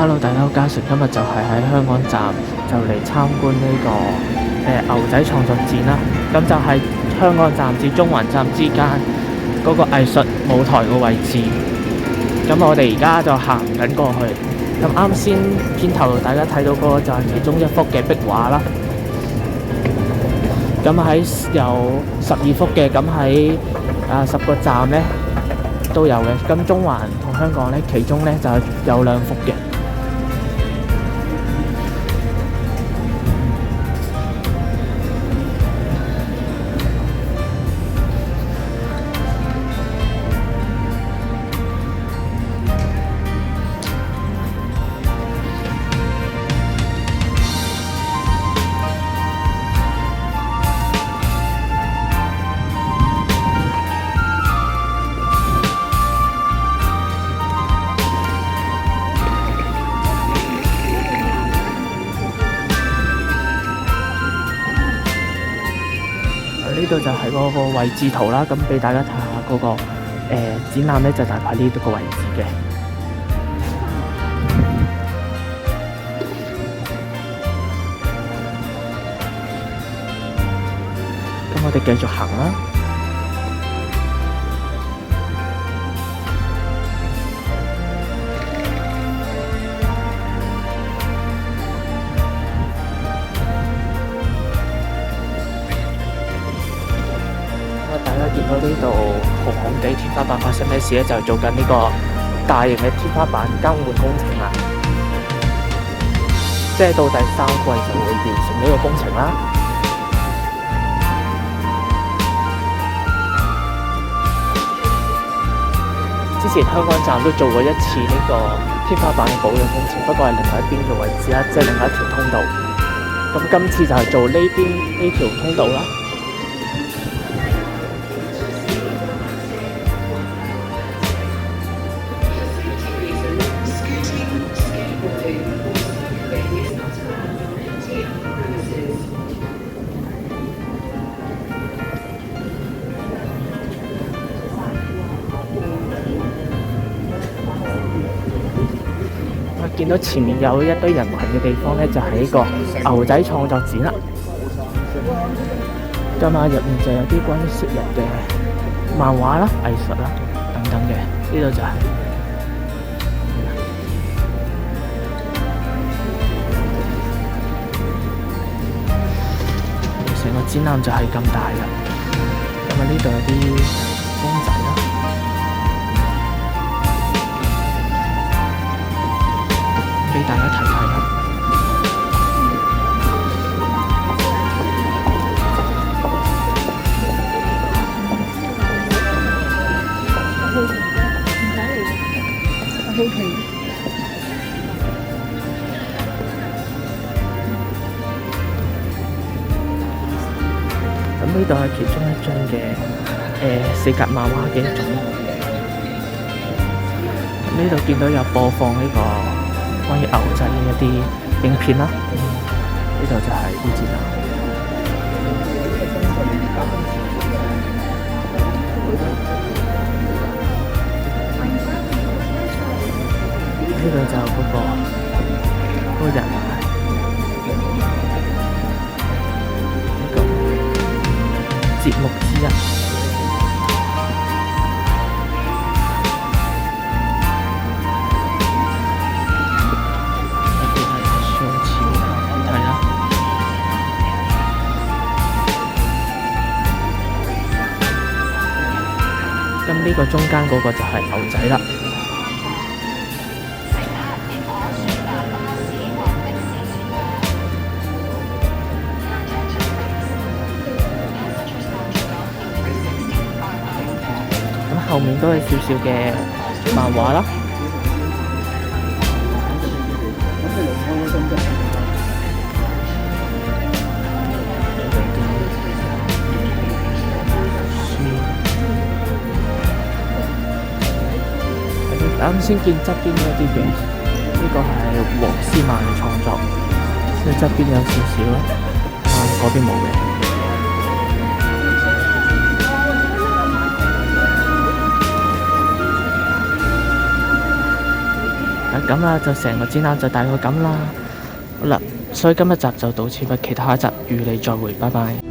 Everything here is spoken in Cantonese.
Hello，大家好，嘉誠今日就係喺香港站就嚟參觀呢個牛仔創作展啦。咁就係香港站至中環站之間嗰個藝術舞台嘅位置。咁我哋而家就行緊過去。咁啱先片頭大家睇到嗰個就係其中一幅嘅壁畫啦。咁喺有12幅嘅，咁喺10個站咧都有嘅。咁中環同香港咧，其中咧就有2幅嘅。呢度就係嗰個位置圖啦，咁俾大家睇下嗰個展覽咧，就大概呢度個位置嘅。咁我哋繼續行啦。大家見到呢度紅紅地天花板發生咩事咧？就係做緊呢個大型嘅天花板更換工程啦，即係到第3季就會完成呢個工程啦。之前香港站都做過一次呢個天花板嘅保養工程，不過係另外一邊嘅位置啦，即係另外一條通道。咁今次就係做呢邊呢條通道啦。見到前面有一堆人群嘅地方咧，就係呢個牛仔創作展啦。今晚入面就有啲關於昔日嘅漫畫啦、藝術啦等等嘅，呢度就係成個展覽就係咁大啦。咁啊，呢度有啲公仔啦。俾大家睇睇啦。咁呢度係其中一張嘅4格漫畫嘅一種。呢度見到有播放呢個關於牛仔嘅一啲影片啦，呢度就係呢節啦。呢度就嗰個人啊，呢個節目之一。咁呢個中間嗰個就係牛仔啦。咁後面都係少少嘅漫畫啦。啱先見側邊嗰啲嘅，呢個係黃思曼嘅創作，即係側邊有少少啦，嗰邊冇嘅。咁啊就成個展覽就大概咁啦。好啦，所以今日集就到此，不期，下一集與你再會，拜拜。